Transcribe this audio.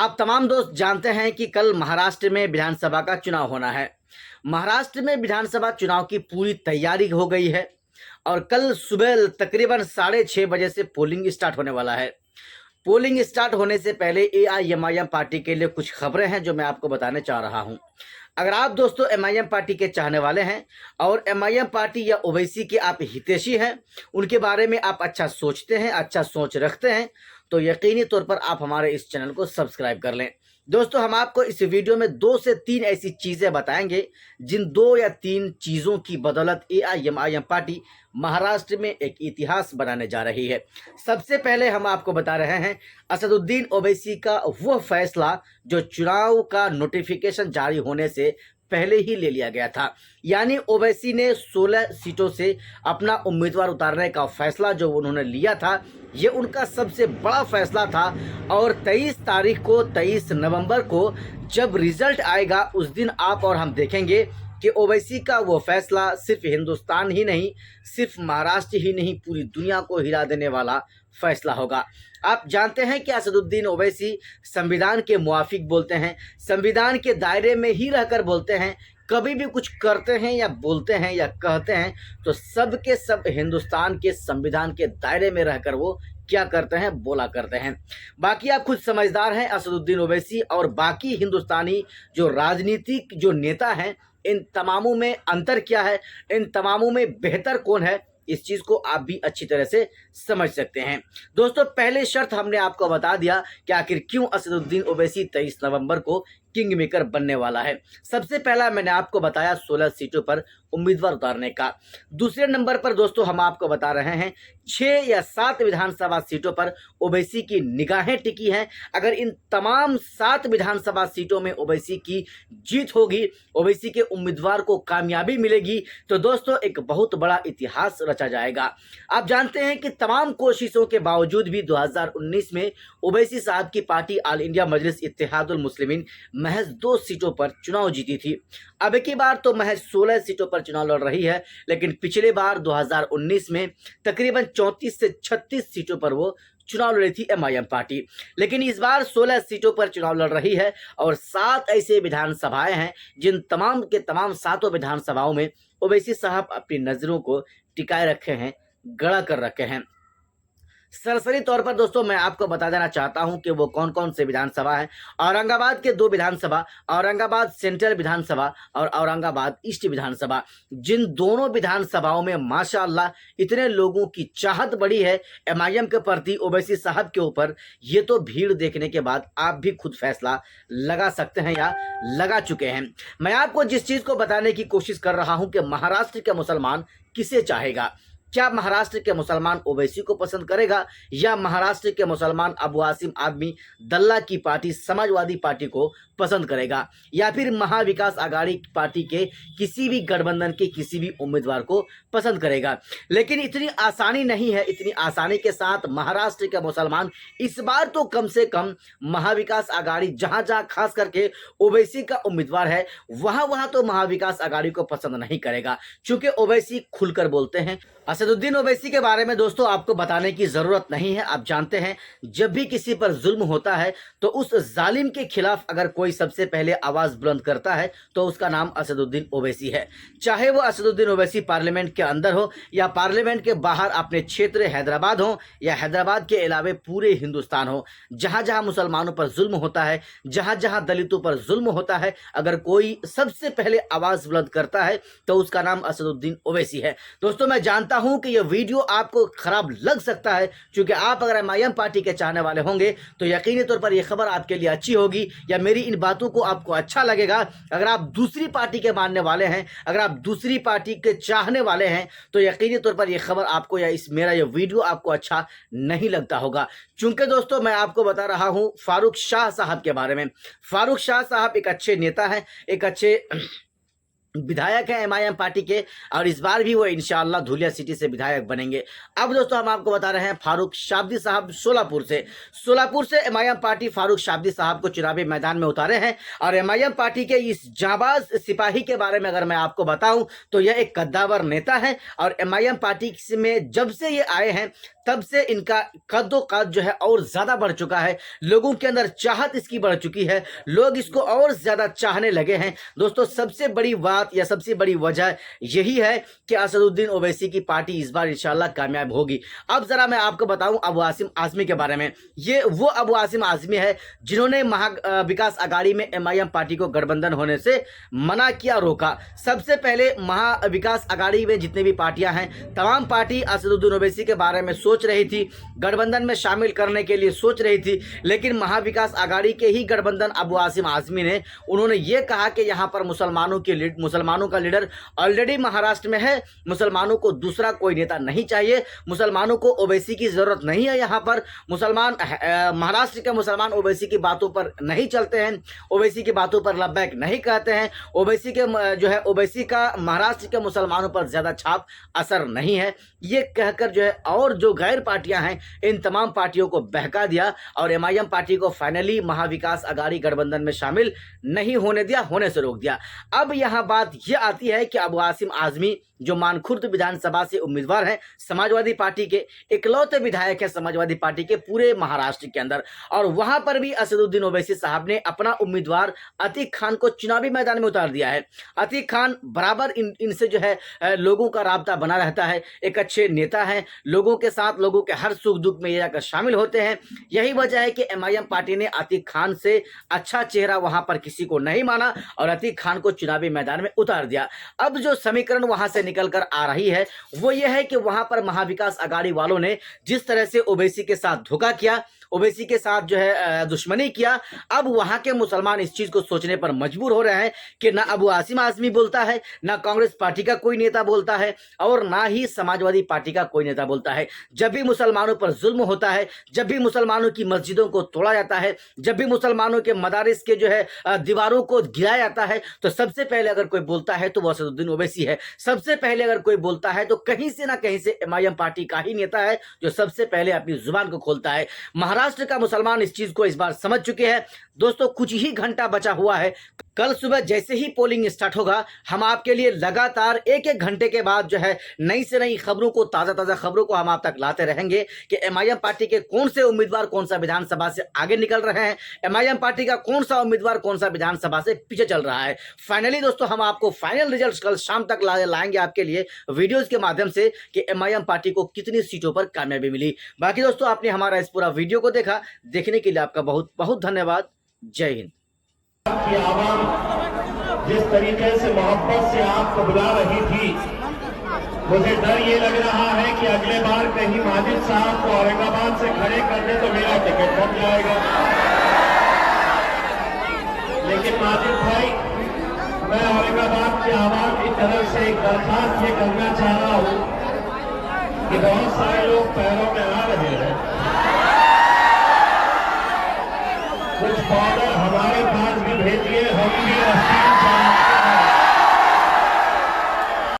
आप तमाम दोस्त जानते हैं कि कल महाराष्ट्र में विधानसभा का चुनाव होना है। महाराष्ट्र में विधानसभा चुनाव की पूरी तैयारी हो गई है और कल सुबह तकरीबन 6:30 बजे से पोलिंग स्टार्ट होने वाला है। पोलिंग स्टार्ट होने से पहले एआईएमआईएम पार्टी के लिए कुछ खबरें हैं जो मैं आपको बताने चाह रहा हूं। अगर आप दोस्तों एमआईएम पार्टी के चाहने वाले हैं और एमआईएम पार्टी या ओवैसी के आप हितैषी हैं, उनके बारे में आप अच्छा सोचते हैं, अच्छा सोच रखते हैं, तो यकीनी तौर पर आप हमारे इस चैनल को सब्सक्राइब कर लें। दोस्तों, हम आपको इस वीडियो में 2 से 3 ऐसी चीज़ें बताएंगे जिन 2 या 3 चीज़ों की बदौलत एआईएमआईएम पार्टी महाराष्ट्र में एक इतिहास बनाने जा रही है। सबसे पहले हम आपको बता रहे हैं असदुद्दीन ओवैसी का वह फैसला जो चुनाव का नोटिफिकेशन जारी होने से पहले ही ले लिया गया था। यानी ओवैसी ने 16 सीटों से अपना उम्मीदवार उतारने का फैसला जो उन्होंने लिया था, ये उनका सबसे बड़ा फैसला था। और 23 नवंबर को जब रिजल्ट आएगा उस दिन आप और हम देखेंगे कि ओवैसी का वो फैसला सिर्फ हिंदुस्तान ही नहीं, सिर्फ महाराष्ट्र ही नहीं, पूरी दुनिया को हिला देने वाला फैसला होगा। आप जानते हैं कि असदुद्दीन ओवैसी संविधान के मुआफिक बोलते हैं, संविधान के दायरे में ही रहकर बोलते हैं। कभी भी कुछ करते हैं या बोलते हैं या कहते हैं तो सब के सब हिंदुस्तान के संविधान के दायरे में रहकर वो क्या करते हैं, बोला करते हैं। बाकी आप खुद समझदार हैं, असदुद्दीन ओवैसी और बाकी हिंदुस्तानी जो राजनीतिक जो नेता हैं, इन तमामों में अंतर क्या है, इन तमामों में बेहतर कौन है, इस चीज़ को आप भी अच्छी तरह से समझ सकते हैं। दोस्तों, पहले शर्त हमने आपको बता दिया कि आखिर क्यों असदुद्दीन ओवैसी 23 नवंबर को किंग मेकर बनने वाला है। सबसे पहला मैंने आपको बताया 16 सीटों पर उम्मीदवार उतारने का। दूसरे नंबर पर दोस्तों हम आपको बता रहे हैं 6 या 7 विधानसभा सीटों पर ओवैसी की निगाहें टिकी हैं। अगर इन तमाम 7 विधानसभा सीटों में ओवैसी की जीत होगी, ओवैसी के उम्मीदवार को कामयाबी मिलेगी, तो दोस्तों एक बहुत बड़ा इतिहास रचा जाएगा। आप जानते हैं कि तमाम कोशिशों के बावजूद भी 2019 में ओवैसी साहब की पार्टी ऑल इंडिया मजलिस इत्तेहादुल मुस्लिमीन महज 2 सीटों पर चुनाव जीती थी। अब की बार तो महज 16 सीटों पर चुनाव लड़ रही है, लेकिन पिछले बार 2019 में तकरीबन 34 से 36 सीटों पर वो चुनाव लड़ी थी एमआईएम पार्टी। लेकिन इस बार 16 सीटों पर चुनाव लड़ रही है और 7 ऐसे विधानसभाएं हैं जिन तमाम के तमाम 7 विधानसभाओं में ओवैसी साहब अपनी नजरों को टिकाए रखे हैं, गड़ा कर रखे हैं। सरसरी तौर पर दोस्तों मैं आपको बता देना चाहता हूं कि वो कौन कौन से विधानसभा हैं। औरंगाबाद के 2 विधानसभा, औरंगाबाद सेंट्रल विधानसभा और औरंगाबाद ईस्ट विधानसभा, जिन दोनों विधानसभाओं में माशाअल्लाह इतने लोगों की चाहत बढ़ी है एमआईएम के प्रति, ओवैसी साहब के ऊपर, ये तो भीड़ देखने के बाद आप भी खुद फैसला लगा सकते हैं या लगा चुके हैं। मैं आपको जिस चीज़ को बताने की कोशिश कर रहा हूं कि महाराष्ट्र के मुसलमान किसे चाहेगा। क्या महाराष्ट्र के मुसलमान ओवैसी को पसंद करेगा या महाराष्ट्र के मुसलमान अबू आसिम आदमी दल्ला की पार्टी समाजवादी पार्टी को पसंद करेगा, या फिर महाविकास आघाड़ी पार्टी के किसी भी गठबंधन के किसी भी उम्मीदवार को पसंद करेगा। लेकिन इतनी आसानी नहीं है, इतनी आसानी के साथ महाराष्ट्र के मुसलमान इस बार तो कम से कम महाविकास आघाड़ी, जहां जहां खास करके ओवैसी का उम्मीदवार है वहां तो महाविकास आघाड़ी को पसंद नहीं करेगा, क्योंकि ओवैसी खुलकर बोलते हैं। असदुद्दीन ओवैसी के बारे में दोस्तों आपको बताने की जरूरत नहीं है। आप जानते हैं जब भी किसी पर जुल्म होता है तो उस जालिम के खिलाफ अगर कोई सबसे पहले आवाज बुलंद करता है तो उसका नाम असदुद्दीन ओवैसी है। चाहे वो असदुद्दीन ओवैसी पार्लियामेंट के अंदर हो या पार्लियामेंट के बाहर अपने क्षेत्र हैदराबाद हो या हैदराबाद के अलावे पूरे हिंदुस्तान हो, जहां जहां मुसलमानों पर जुल्म होता है, जहां जहां दलितों पर जुल्म होता है, अगर कोई सबसे पहले आवाज बुलंद करता है तो उसका नाम असदुद्दीन ओवैसी है। दोस्तों, मैं जानता हूं कि यह वीडियो आपको खराब लग सकता है, क्योंकि आप अगर एमआईएम पार्टी के चाहने वाले होंगे तो यकीनी तौर पर यह खबर आपके लिए अच्छी होगी या मेरी इन बातों को आपको अच्छा लगेगा। अगर आप दूसरी पार्टी के मानने वाले हैं, अगर आप दूसरी पार्टी के चाहने वाले हैं, तो यकीनी तौर पर यह खबर आपको या मेरा यह वीडियो आपको अच्छा नहीं लगता होगा। चूंकि दोस्तों मैं आपको बता रहा हूं फारूक शाह साहब के बारे में। फारूक शाह साहब एक अच्छे नेता हैं, एक अच्छे विधायक हैं एमआईएम पार्टी के, और इस बार भी वो इंशाअल्लाह धुलिया सिटी से विधायक बनेंगे। अब दोस्तों हम आपको बता रहे हैं फारूक शाब्दी साहब सोलापुर से एमआईएम पार्टी फारूक शाब्दी साहब को चुनावी मैदान में उतारे हैं। और एमआईएम पार्टी के इस जाबाज सिपाही के बारे में अगर मैं आपको बताऊं तो यह एक कद्दावर नेता है, और एमआईएम पार्टी में जब से ये आए हैं तब से इनका कद्दो-कद जो है और ज्यादा बढ़ चुका है। लोगों के अंदर चाहत इसकी बढ़ चुकी है, लोग इसको और ज्यादा चाहने लगे हैं। दोस्तों सबसे बड़ी बात या सबसे बड़ी वजह यही है कि असदुद्दीन ओवैसी की पार्टी इस बार इंशाल्लाह कामयाब होगी। अब जरा मैं आपको बताऊं अबू आसिम आजमी के बारे में। ये वो अबू आसिम आजमी है जिन्होंने महा विकास आघाड़ी में एमआईएम पार्टी को गठबंधन होने से मना किया, रोका। सबसे पहले महा विकास आघाड़ी में जितने भी पार्टियां हैं तमाम पार्टी असदुद्दीन ओवैसी के बारे में सोच रही थी, गठबंधन में शामिल करने के लिए सोच रही थी, लेकिन महाविकास आघाड़ी के ही गठबंधन अबू आसिम आजमी ने उन्होंने ये कहा कि यहाँ पर मुसलमानों का लीडर ऑलरेडी महाराष्ट्र में है, मुसलमानों को दूसरा कोई नेता नहीं चाहिए, मुसलमानों को ओवैसी की जरूरत नहीं है। यहाँ पर महाराष्ट्र के मुसलमान ओवैसी की बातों पर नहीं चलते हैं, ओवैसी की बातों पर लब्बैक नहीं कहते हैं, ओवैसी का महाराष्ट्र के मुसलमानों पर ज्यादा छाप असर नहीं है। ये कहकर जो है और जो गैर पार्टियां हैं इन तमाम पार्टियों को बहका दिया और एमआईएम पार्टी को फाइनली महाविकास आघाड़ी गठबंधन में शामिल नहीं होने दिया, होने से रोक दिया। अब यहां बात यह आती है कि अबू आसिम आजमी जो मानखुर्द विधानसभा से उम्मीदवार हैं, समाजवादी पार्टी के इकलौते विधायक हैं समाजवादी पार्टी के पूरे महाराष्ट्र के अंदर, और वहां पर भी असदुद्दीन ओवैसी साहब ने अपना उम्मीदवार अतीक खान को चुनावी मैदान में उतार दिया है। अतीक खान बराबर इनसे जो है लोगों का राब्ता बना रहता है, एक अच्छे नेता हैं, लोगों के साथ लोगों के हर सुख दुख में ये जाकर शामिल होते हैं। यही वजह है कि एमआईएम पार्टी ने अतीक खान से अच्छा चेहरा वहां पर किसी को नहीं माना और अतीक खान को चुनावी मैदान में उतार दिया। अब जो समीकरण वहां से निकल कर आ रही है वो ये है कि वहां पर महाविकास आघाड़ी वालों ने जिस तरह से ओवैसी के साथ धोखा किया, ओवैसी के साथ जो है दुश्मनी किया, अब वहां के मुसलमान इस चीज को सोचने पर मजबूर हो रहे हैं कि ना अबू आसिम आजमी बोलता है, ना कांग्रेस पार्टी का कोई नेता बोलता है और ना ही समाजवादी पार्टी का कोई नेता बोलता है। जब भी मुसलमानों पर जुल्म होता है, जब भी मुसलमानों की मस्जिदों को तोड़ा जाता है, जब भी मुसलमानों के मदारिस के जो है दीवारों को गिराया जाता है, तो सबसे पहले अगर कोई बोलता है तो वह असदुद्दीन ओवैसी है। सबसे पहले अगर कोई बोलता है तो कहीं से ना कहीं से एमआईएम पार्टी का ही नेता है जो सबसे पहले अपनी जुबान को खोलता है। महाराष्ट्र का मुसलमान इस चीज को इस बार समझ चुके हैं। दोस्तों कुछ ही घंटा बचा हुआ है, कल सुबह जैसे ही पोलिंग स्टार्ट होगा हम आपके लिए लगातार एक एक घंटे के बाद जो है नई से नई खबरों को, ताजा खबरों को हम आप तक लाते रहेंगे कि एमआईएम पार्टी के कौन से उम्मीदवार कौन सा विधानसभा से आगे निकल रहे हैं, एमआईएम पार्टी का कौन सा उम्मीदवार कौन सा विधानसभा से पीछे चल रहा है। फाइनली दोस्तों हम आपको फाइनल रिजल्ट कल शाम तक लाएंगे आपके लिए वीडियोस के माध्यम से कि एमआईएम पार्टी को कितनी सीटों पर कामयाबी मिली। बाकी दोस्तों आपने हमारा इस पूरा वीडियो को देखा, देखने के लिए आपका बहुत बहुत धन्यवाद। जय हिंद। जिस तरीके से मोहब्बत से आपको बुला रही थी, मुझे डर ये लग रहा है कि अगले बार कहीं माजिद साहब को औरंगाबाद से खड़े कर दे तो मेरा टिकट बन जाएगा। लेकिन माजिद भाई, मैं औरंगाबाद की आवाम की तरफ से एक दरखास्त ये करना चाह रहा हूं कि बहुत सारे लोग